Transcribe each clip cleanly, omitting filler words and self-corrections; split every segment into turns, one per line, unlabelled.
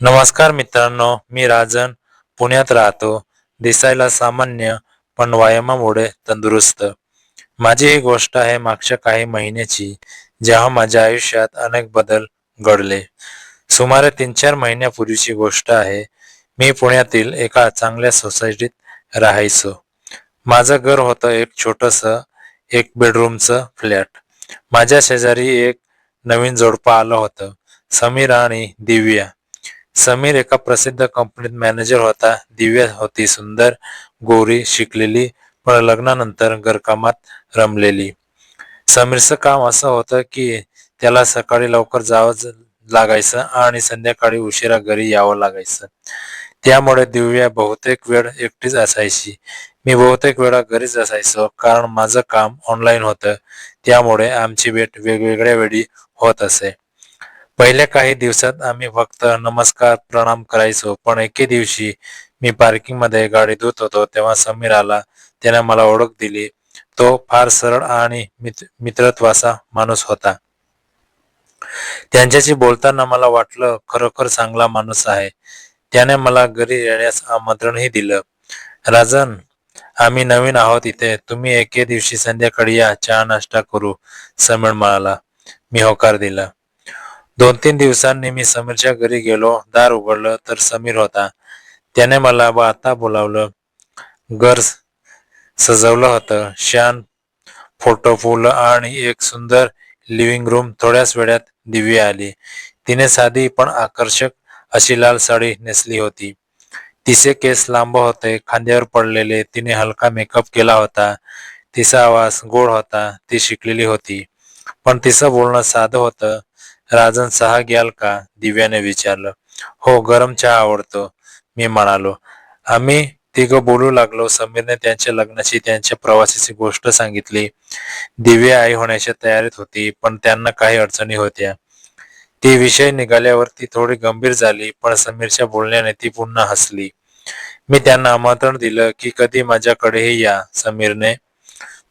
नमस्कार मित्रांनो, मी राजन पुण्यात राहतो. दिसायला सामान्य पण व्यायामामुळे तंदुरुस्त. माझी ही गोष्ट आहे मागच्या काही महिन्याची, जेव्हा माझ्या आयुष्यात अनेक बदल घडले. सुमारे 3-4 महिन्यापूर्वीची गोष्ट आहे. मी पुण्यातील एका चांगल्या सोसायटीत राहायचो. माझं घर होतं एक छोटंसं 1 बेडरूमचं फ्लॅट. माझ्या शेजारी एक नवीन जोडपं आलं होतं, समीर आणि दिव्या. समीर एका प्रसिद्ध कंपनीत मॅनेजर होता. दिव्या होती सुंदर, गोरी, शिकलेली, पण लग्नानंतर घरकामात रमलेली. समीरचं काम असं होतं की त्याला सकाळी लवकर जावं लागायचं आणि संध्याकाळी उशिरा घरी यावं लागायचं. त्यामुळे दिव्या बहुतेक वेळ एकटीच असायची. मी बहुतेक वेळा घरीच असायचो, कारण माझं काम ऑनलाईन होतं. त्यामुळे आमची भेट वेगवेगळ्या वेळी होत असे. पहिल्या काही दिवसात आम्ही फक्त नमस्कार, प्रणाम करायचो. पण एके दिवशी मी पार्किंगमध्ये गाडी धुत होतो, तेव्हा समीर आला. त्याने मला ओळख दिली. तो फार सरळ आणि मित्रत्वाचा माणूस होता. त्यांच्याशी बोलताना मला वाटलं, खरोखर चांगला माणूस आहे. त्याने मला घरी येण्यास आमंत्रणही दिलं. राजन, आम्ही नवीन आहोत इथे. तुम्ही एके दिवशी संध्याकाळी या, चहा नाश्ता करू, समीर म्हणाला. मी होकार दिला. 2-3 दिवसांनी मी समीरच्या घरी गेलो. दार उघडलं तर समीर होता. त्याने मला आता बोलावलं. घर सजवलं होतं. छान फोटो, फुलं आणि एक सुंदर लिव्हिंग रूम. थोड्याच वेळात दिव्या आली. तिने साधी पण आकर्षक अशी लाल साडी नेसली होती. तिचे केस लांब होते, खांद्यावर पडलेले. तिने हलका मेकअप केला होता. तिचा आवाज गोड होता. ती शिकलेली होती, पण तिचं बोलणं साधं होतं. राजन, चहा घ्याल का? दिव्याने विचारलं. हो, गरम चहा आवडतो, मी म्हणालो. आम्ही तिघं बोलू लागलो. समीरने त्यांच्या लग्नाची, त्यांच्या प्रवासाची गोष्ट सांगितली. दिव्या आई होण्याच्या तयारीत होती, पण त्यांना काही अडचणी होत्या. ती विषय निघाल्यावर ती थोडी गंभीर झाली, पण समीरच्या बोलण्याने ती पुन्हा हसली. मी त्यांना आमंत्रण दिलं की कधी माझ्याकडेही या. समीरने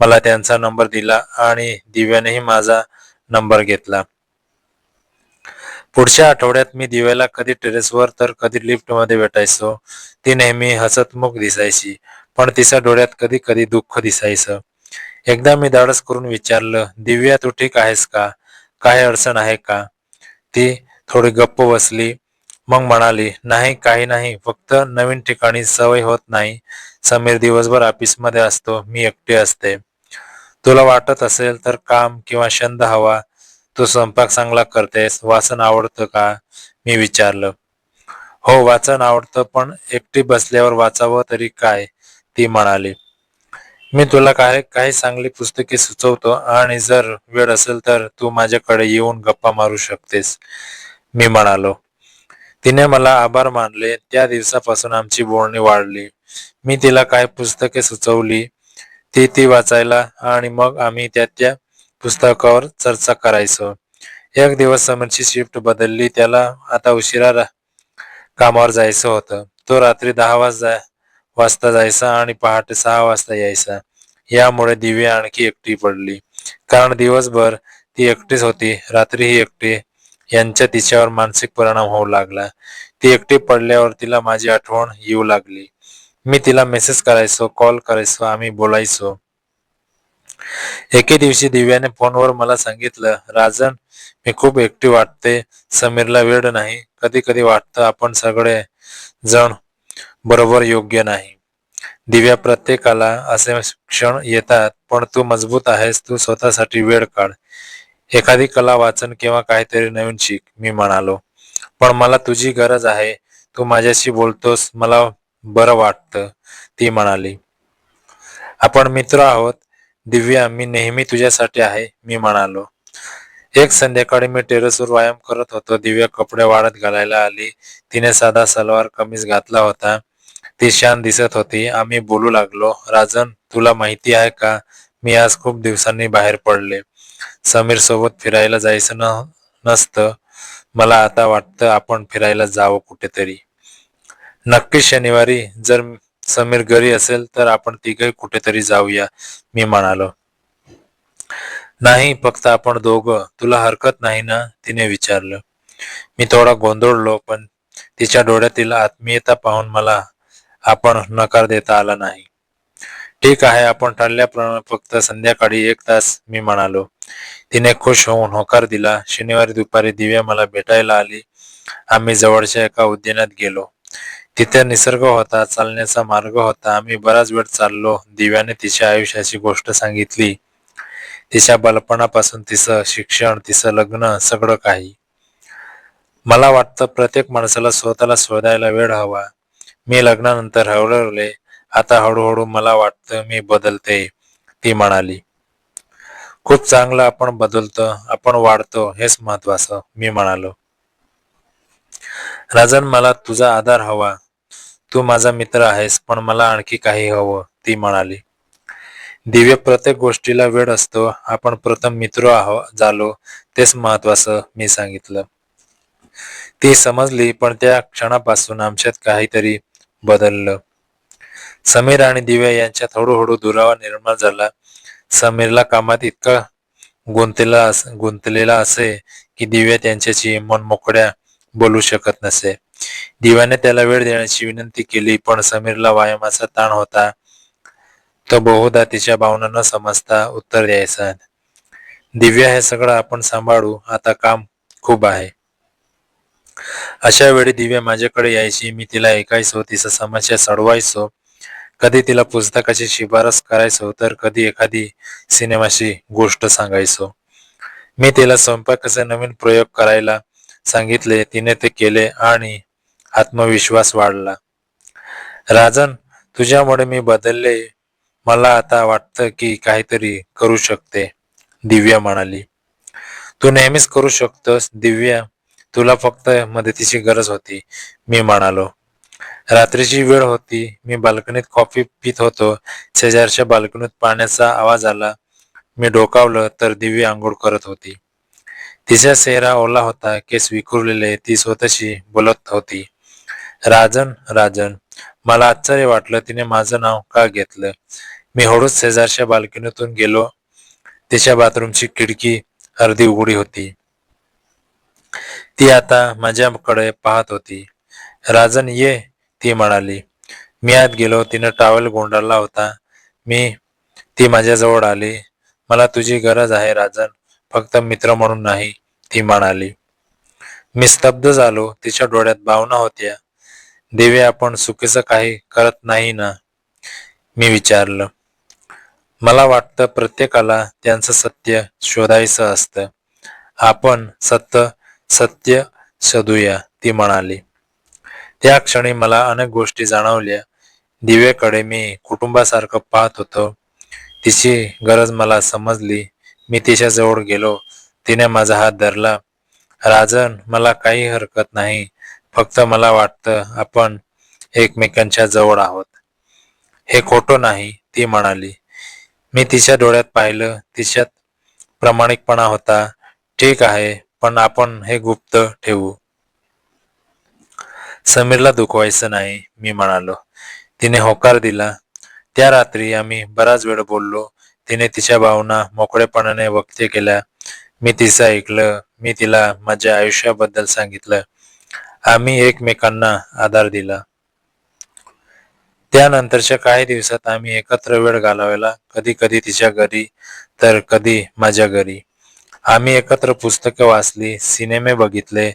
मला त्यांचा नंबर दिला आणि दिव्यानेही माझा नंबर घेतला. पुढच्या आठवड्यात मी दिव्याला कधी टेरेसवर तर कधी लिफ्टमध्ये भेटायचो. ती नेहमी हसतमुख दिसायची, पण तिच्या डोळ्यात कधी कधी दुःख दिसायचं. एकदा मी धाडस करून विचारलं, दिव्या, तू ठीक आहेस का? काही अडचण आहे का? ती थोडी गप्प बसली. मग म्हणाली, नाही, काही नाही, फक्त नवीन ठिकाणी सवय होत नाही. समीर दिवसभर ऑफिसमध्ये असतो, मी एकटी असते. तुला वाटत असेल तर काम किंवा छंद हवा. तू स्वयंपाक चांगला करतेस. वाचन आवडतं का? मी विचारलं. हो, वाचन आवडतं, पण एकटी बसल्यावर वाचावं तरी काय? ती म्हणाली. मी तुला काही काही चांगली पुस्तके सुचवतो आणि जर वेळ असेल तर तू माझ्याकडे येऊन गप्पा मारू शकतेस, मी म्हणालो. तिने मला आभार मानले. त्या दिवसापासून आमची बोलणी वाढली. मी तिला काही पुस्तके सुचवली. ती वाचायला आणि मग आम्ही त्या पुस्तकावर चर्चा करायचो. एक दिवस समीरची शिफ्ट बदलली. त्याला आता उशिरा कामावर जायचं होतं. तो रात्री 10 वाजता जायचा आणि पहाटे 6 वाजता यायचा. यामुळे दिव्या आणखी एकटी पडली, कारण दिवसभर ती एकटीच होती, रात्रीही एकटी. यांच्या तिच्यावर मानसिक परिणाम होऊ लागला. ती एकटी पडल्यावर तिला माझी आठवण येऊ लागली. मी तिला मेसेज करायचो, कॉल करायचो, आम्ही बोलायचो. एके दिवशी दिव्याने फोनवर मला सांगितलं, राजन, मी खूप एकटी वाटते. समीरला वेळ नाही. कधी कधी वाटतं आपण सगळे जण बरोबर योग्य नाही. दिव्या, प्रत्येकाला असे क्षण येतात, पण तू मजबूत आहेस. तू स्वतःसाठी वेळ काढ. एखादी कला, वाचन किंवा काहीतरी नवीन शिक, मी म्हणालो. पण मला तुझी गरज आहे. तू माझ्याशी बोलतोस, मला बरं वाटतं, ती म्हणाली. आपण मित्र आहोत दिव्या, मी नेहमी तुझ्यासाठी आहे, मी म्हणालो. एक संध्याकाळी मी टेरेसवर व्यायाम करत होतो. दिव्या कपडे वाळत घालायला आली. तिने साधा सलवार कमीज घातला होता. ती छान दिसत होती. आम्ही बोलू लागलो. राजन, तुला माहिती आहे का, मी आज खूप दिवसांनी बाहेर पडले. समीर सोबत फिरायला जायचं नसतं. मला आता वाटतं आपण फिरायला जावं कुठेतरी. नक्की शनिवारी, जर समीर घरी असेल तर आपण तिघही कुठेतरी जाऊया, मी म्हणालो. नाही, फक्त आपण दोघं. तुला हरकत नाही ना? तिने विचारलं. मी थोडा गोंधळलो, पण तिच्या डोळ्यातील आत्मीयता पाहून मला आपण नकार देता आला नाही. ठीक आहे, आपण ठरल्याप्रमाणे फक्त संध्याकाळी 1 तास, मी म्हणालो. तिने खुश होऊन होकार दिला. शनिवारी दुपारी दिव्या मला भेटायला आली. आम्ही जवळच्या एका उद्यानात गेलो. तिथे निसर्ग होता, चालण्याचा मार्ग होता. आम्ही बराच वेळ चाललो. दिव्याने तिच्या आयुष्याची गोष्ट सांगितली. तिच्या बालपणापासून तिचं शिक्षण, तिचं लग्न, सगळं काही. मला वाटतं प्रत्येक माणसाला स्वतःला शोधायला वेळ हवा. मी लग्नानंतर हळवले. आता हळूहळू मला वाटतं मी बदलते, ती म्हणाली. खूप चांगलं, आपण बदलतो, आपण वाढतो, हेच महत्वाचं, मी म्हणालो. राजन, मला तुझा आधार हवा. तू माझा मित्र आहेस, पण मला आणखी काही हवं, ती म्हणाली. दिव्य, प्रत्येक गोष्टीला वेळ असतो. आपण प्रथम मित्र झालो, तेच महत्वाचं, मी सांगितलं. ती समजली, पण त्या क्षणापासून आमच्यात काहीतरी बदललं. समीर आणि दिव्या यांच्यात हळूहळू दुरावा निर्माण झाला. समीरला कामात इतका गुंतलेला असे की दिव्या त्यांच्याशी मनमोकळ्या बोलू शकत नसे. दिव्याने त्याला वेळ देण्याची विनंती केली, पण समीरला व्यायामाचा ताण होता. तो बहुधा तिच्या भावना न समजता उत्तर द्यायचा, दिव्या, हे सगळं आपण सांभाळू, आता काम खूप आहे. अशा वेळी दिव्या माझ्याकडे यायची. मी तिला ऐकायचो, तिचा समस्या सोडवायचो. कधी तिला पुस्तकाची शिफारस करायचो, तर कधी एखादी सिनेमाची गोष्ट सांगायचो. मी तिला स्वयंपाकाचे नवीन प्रयोग करायला सांगितले. तिने ते केले आणि आत्मविश्वास वाढला. राजन, तुझ्यामुळे मी बदलले. मला आता वाटतं की काहीतरी करू शकते, दिव्या म्हणाली. तू नेहमीच करू शकतोस दिव्या, तुला फक्त मदतीची गरज होती, मी म्हणालो. रात्रीची वेळ होती. मी बाल्कनीत कॉफी पित होतो. शेजारच्या बाल्कनीत पाण्याचा आवाज आला. मी डोकावलं तर दिव्या आंघोळ करत होती. तिचा चेहरा ओला होता, केस विखुरलेले. ती स्वतःशी बोलत होती. राजन, राजन. मला आश्चर्य वाटलं, तिने माझं नाव का घेतलं. मी हळूच शेजारच्या बाल्कनीतून गेलो. तिच्या बाथरूमची खिडकी अर्धी उघडी होती. ती आता माझ्याकडे पाहत होती. राजन, ये, ती म्हणाली. मी आत गेलो. तिने टॉवेल गुंडाळला होता. ती माझ्याजवळ आली. मला तुझी गरज आहे राजन, फक्त मित्र म्हणून नाही, ती म्हणाली. मी स्तब्ध झालो. तिच्या डोळ्यात भावना होत्या. दिव्या, आपण चुकीचं काही करत नाही ना, मी विचारलं. मला वाटतं प्रत्येकाला त्यांचं सत्य शोधायचं असतं. आपण सत्य शोधूया, ती म्हणाली. त्या क्षणी मला अनेक गोष्टी जाणवल्या. दिव्याकडे मी कुटुंबासारखं पाहत होतो. तिची गरज मला समजली. मी तिच्याजवळ गेलो. तिने माझा हात धरला. राजन, मला काही हरकत नाही, फक्त मला वाटतं आपण एकमेकांच्या जवळ आहोत. हे खोटं नाही, ती म्हणाली. मी तिच्या डोळ्यात पाहिलं. तिच्यात प्रामाणिकपणा होता. ठीक आहे, पण आपण हे गुप्त ठेवू. समीरला दुखवायचं नाही, मी म्हणालो. तिने होकार दिला. त्या रात्री आम्ही बराच वेळ बोललो. तिने तिच्या भावना मोकळेपणाने व्यक्त केल्या. मी तिचं ऐकलं. मी तिला माझ्या आयुष्याबद्दल सांगितलं. आम्ही एकमेकांना आधार दिला. त्यानंतरच्या काही दिवसात आम्ही एकत्र वेळ घालवायला, कधी कधी तिच्या घरी तर कधी माझ्या घरी. आम्ही एकत्र पुस्तकं वाचली, सिनेमे बघितले,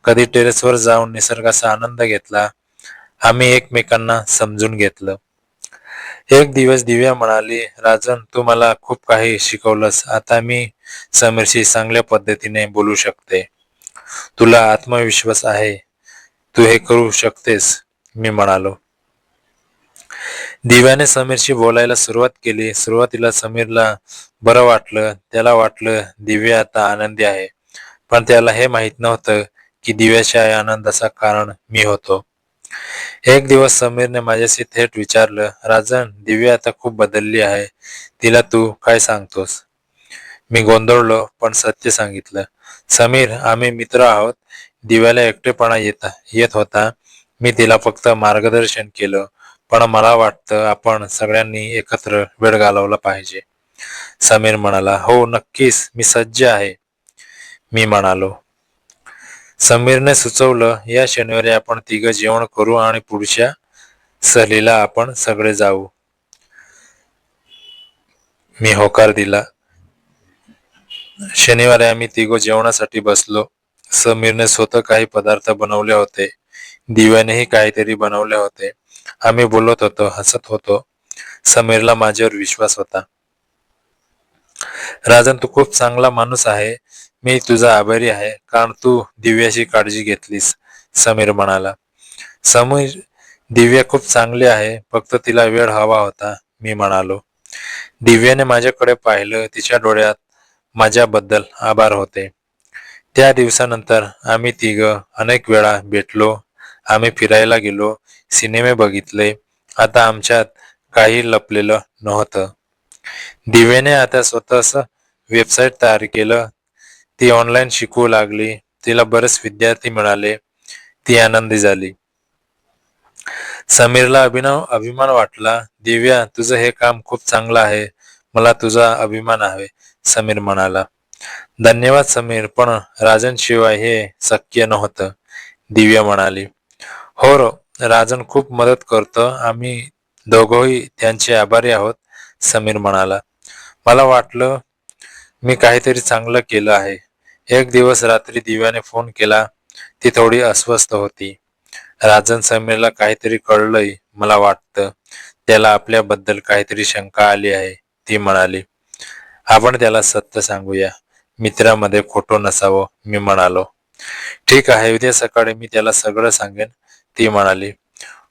कधी टेरेसवर जाऊन निसर्गाचा आनंद घेतला. आम्ही एकमेकांना समजून घेतलं. एक दिवस दिव्या म्हणाली, राजन, तू मला खूप काही शिकवलंस. आता मी समीरशी चांगल्या पद्धतीने बोलू शकते. तुला आत्मविश्वास आहे, तू हे करू शकतेस, मी म्हणालो. दिव्याने समीरशी बोलायला सुरुवात केली. सुरुवातीला समीरला बरं वाटलं. त्याला वाटलं दिव्या आता आनंदी आहे. पण त्याला हे माहित नव्हतं की दिव्याच्या या आनंदाचं कारण मी होतो. एक दिवस समीरने माझ्याशी थेट विचारलं, राजन, दिव्या आता खूप बदलली आहे. तिला तू काय सांगतोस? मी गोंधळलो, पण सत्य सांगितलं. समीर, आम्ही मित्र आहोत. दिव्याला एकटेपणा येत होता. मी तिला फक्त मार्गदर्शन केलं. पण मला वाटतं आपण सगळ्यांनी एकत्र वेळ घालवला पाहिजे. समीर म्हणाला, हो नक्कीच, मी सज्ज आहे, मी म्हणालो. समीरने सुचवलं, या शनिवारी आपण तिघं जेवण करू आणि पुढच्या सहलीला आपण सगळे जाऊ. मी होकार दिला. शनिवारी आम्ही तिघं जेवणासाठी बसलो. समीरने स्वतः काही पदार्थ बनवले होते. दिव्यानेही काहीतरी बनवले होते. आम्ही बोलत होतो, हसत होतो. समीरला माझ्यावर विश्वास होता. राजन, तू खूप चांगला माणूस आहे. मी तुझा आभारी आहे, कारण तू दिव्याची काळजी घेतलीस, समीर म्हणाला. समीर, दिव्या खूप चांगली आहे, फक्त तिला वेळ हवा होता, मी म्हणालो. दिव्याने माझ्याकडे पाहिलं. तिच्या डोळ्यात माझ्याबद्दल आभार होते. त्या दिवसानंतर आम्ही तिघं अनेक वेळा भेटलो. आम्ही फिरायला गेलो, सिनेमे बघितले. आता आमच्यात काही लपलेलं नव्हतं. दिव्याने आता स्वतःच वेबसाईट तयार केलं. ती ऑनलाईन शिकवू लागली. तिला बरेच विद्यार्थी मिळाले. ती आनंदी झाली. समीरला अभिमान वाटला. दिव्या, तुझं हे काम खूप चांगलं आहे. मला तुझा अभिमान आहे, समीर म्हणाला. धन्यवाद समीर, पण राजनशिवाय हे शक्य नव्हतं, दिव्या म्हणाली. हो राजन खूप मदत करतो. आम्ही दोघंही त्यांचे आभारी आहोत, समीर म्हणाला. मला वाटलं मी काहीतरी चांगलं केलं आहे. एक दिवस रात्री दिव्याने फोन केला. ती थोडी अस्वस्थ होती. राजन, समीरला काहीतरी कळलंय, मला वाटतं. त्याला आपल्याबद्दल काहीतरी शंका आली आहे, ती म्हणाली. आपण त्याला सत्य सांगूया. मित्रामध्ये खोटं नसावं, मी म्हणालो. ठीक आहे, उद्या सकाळी मी त्याला सगळं सांगेन, ती म्हणाली.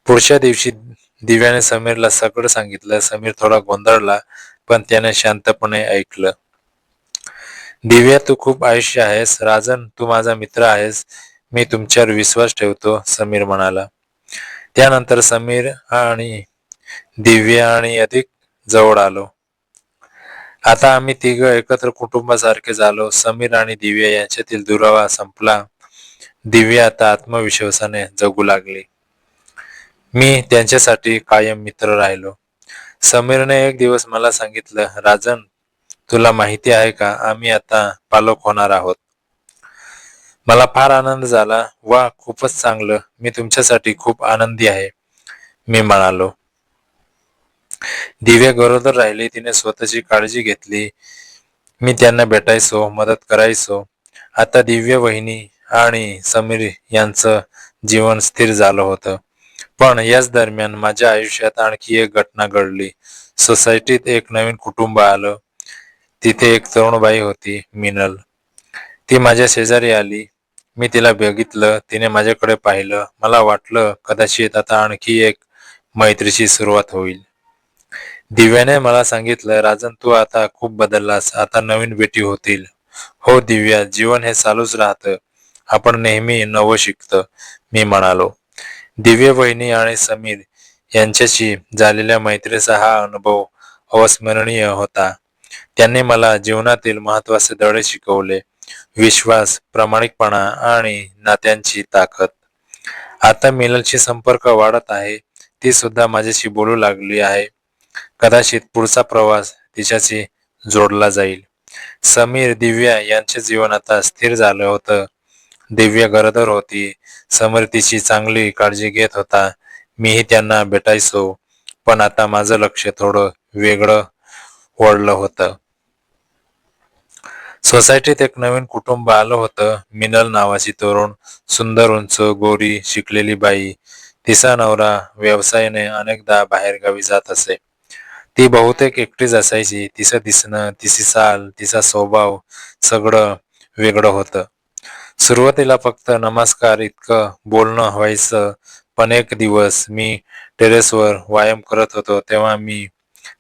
पुढच्या दिवशी दिव्याने समीरला सगळं सांगितलं. समीर थोडा गोंधळला, पण त्याने शांतपणे ऐकलं. दिव्या, तू खूप आयुष्य आहेस. राजन, तू माझा मित्र आहेस. मी तुमच्यावर विश्वास ठेवतो, समीर म्हणाला. त्यानंतर समीर आणि दिव्या आणि अधिक जवळ आलो. आता आम्ही तिघं एकत्र कुटुंबासारखे झालो. समीर आणि दिव्या यांच्यातील दुरावा संपला. दिव्या आता आत्मविश्वासाने जगू लागली. मी त्यांच्यासाठी कायम मित्र राहिलो. समीरने एक दिवस मला सांगितलं, राजन, तुला माहिती आहे का, आम्ही आता पालक होणार आहोत. मला फार आनंद झाला. वा, खूपच चांगलं. मी तुमच्यासाठी खूप आनंदी आहे, मी म्हणालो. दिव्या गरोदर राहिली. तिने स्वतःची काळजी घेतली. मी त्यांना भेटायचो, मदत करायचो. आता दिव्या वहिनी आणि समीर यांचं जीवन स्थिर झालं होतं. पण याच दरम्यान माझ्या आयुष्यात आणखी एक घटना घडली. सोसायटीत एक नवीन कुटुंब आलं. तिथे एक तरुण बाई होती, मिनल. ती माझ्या शेजारी आली. मी तिला बघितलं. तिने माझ्याकडे पाहिलं. मला वाटलं कदाचित आता आणखी एक मैत्रीची सुरुवात होईल. दिव्याने मला सांगितलं, राजन, तू आता खूप बदललास. आता नवीन भेटी होतील. हो दिव्या, जीवन हे चालूच राहतं. आपण नेहमी नवं शिकतं, मी म्हणालो. दिव्या वहिनी आणि समीर यांच्याशी झालेल्या मैत्रीचा हा अनुभव अविस्मरणीय होता. त्यांनी मला जीवनातील महत्त्वाचे धडे शिकवले. विश्वास, प्रामाणिकपणा आणि नात्यांची ताकद. आता मिनलशी संपर्क वाढत आहे. ती सुद्धा माझ्याशी बोलू लागली आहे. कदाचित पुढचा प्रवास तिच्याशी जोडला जाईल. समीर, दिव्या यांचे जीवन आता स्थिर झालं होतं. दिव्या गरोदर होती. समीर तिची चांगली काळजी घेत होता. मीही त्यांना भेटायचो. पण आता माझं लक्ष थोडं वेगळं वळलं होतं. सोसायटीत एक नवीन कुटुंब आलं होतं. मिनल नावाची तरुण, सुंदर, उंच, गोरी, शिकलेली बाई. तिचा नवरा व्यवसायाने अनेकदा बाहेरगावी जात असे. ती बहुतेक एकटीच असायची. तिचं दिसणं, तिची चाल, तिचा स्वभाव सगळं वेगळं होतं. सुरुवातीला फक्त नमस्कार इतकं बोलणं व्हायचं. पण एक दिवस मी टेरेसवर व्यायाम करत होतो, तेव्हा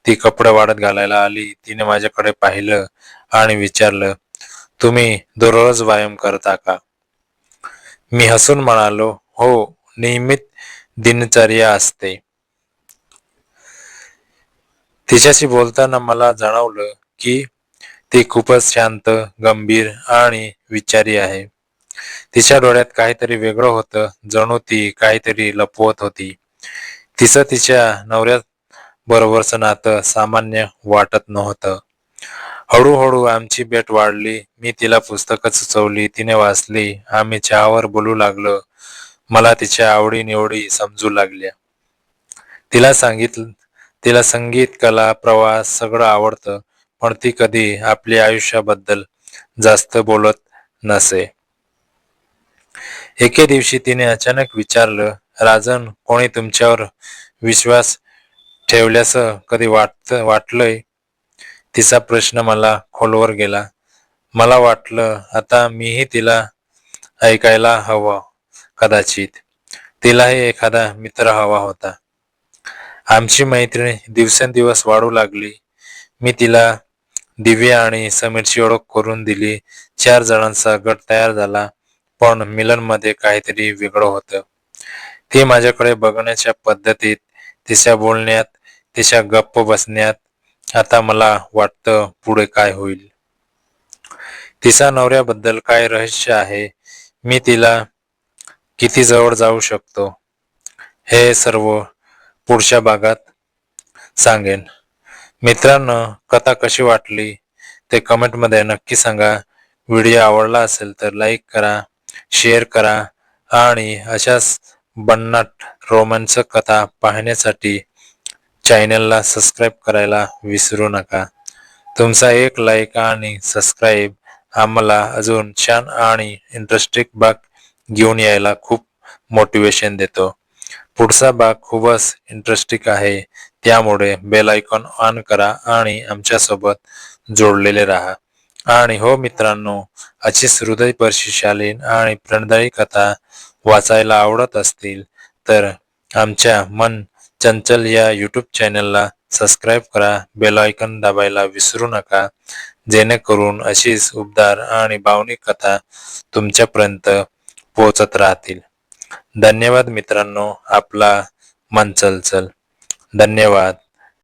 ती कपडे वाळत घालायला आली. तिने माझ्याकडे पाहिलं आणि विचारलं, तुम्ही दररोज व्यायाम करता का? मी हसून म्हणालो, हो, नियमित दिनचर्या असते. तिच्याशी बोलताना मला जाणवलं की ती खूपच शांत, गंभीर आणि विचारी आहे. तिच्या डोळ्यात काहीतरी वेगळं होतं. जणू ती काहीतरी लपवत होती. तिच्या नवऱ्या बरोबरचं नातं सामान्य वाटत नव्हतं. हळूहळू आमची भेट वाढली. मी तिला पुस्तकं सुचवली, तिने वाचली. आम्ही चहावर बोलू लागलो. मला तिच्या आवडी-निवडी समजू लागल्या. तिला सांगितलं तिला संगीत, कला, प्रवास सगळं आवडतं, पण ती कधी आपल्या आयुष्याबद्दल जास्त बोलत नसे. एके दिवशी तिने अचानक विचारलं, राजन, कोणी तुमच्यावर विश्वास ठेवल्याचं कधी वाटलंय? तिचा प्रश्न मला खोलवर गेला. मला वाटलं आता मीही तिला ऐकायला हवं. कदाचित तिलाही एखादा मित्र हवा होता. आमची मैत्री दिवसेंदिवस वाढू लागली. मी तिला दिव्या आणि समीरची ओळख करून दिली. 4 जणांचा गट तयार झाला. पण मिलनमध्ये काहीतरी वेगळं होतं. ती माझ्याकडे बघण्याच्या पद्धतीत, तिच्या बोलण्यात, तिच्या गप्प बसण्यात. आता मला वाटतं पुढे काय होईल. तिच्या नवऱ्याबद्दल काय रहस्य आहे? मी तिला किती जवळ जाऊ शकतो? हे सर्व पुढच्या भागात सांगेन. मित्रांनो, कथा कशी वाटली ते कमेंटमध्ये नक्की सांगा. व्हिडिओ आवडला असेल तर लाईक करा, शेअर करा आणि अशाच भन्नाट रोमांचक कथा पाहण्यासाठी चॅनलला सबस्क्राईब करायला विसरू नका. तुमचा एक लाईक आणि सबस्क्राईब आम्हाला अजून छान आणि इंटरेस्टिंग भाग घेऊन यायला खूप मोटिवेशन देतो. पुढचा भाग खूपच इंटरेस्टिंग आहे, त्यामुळे बेल आयकॉन ऑन करा आणि आमच्यासोबत जोडलेले राहा. आणि हो मित्रांनो, अशीच हृदयस्पर्शी आणि प्रेरणादायी कथा वाचायला आवडत असतील तर आमच्या मन चंचल या यूट्यूब चॅनलला सबस्क्राईब करा, बेल आयकॉन दाबायला विसरू नका, जेणेकरून अशीच उबदार आणि भावनिक कथा तुमच्यापर्यंत पोहोचत राहतील. धन्यवाद मित्रांनो. आपला मन चंचल. धन्यवाद.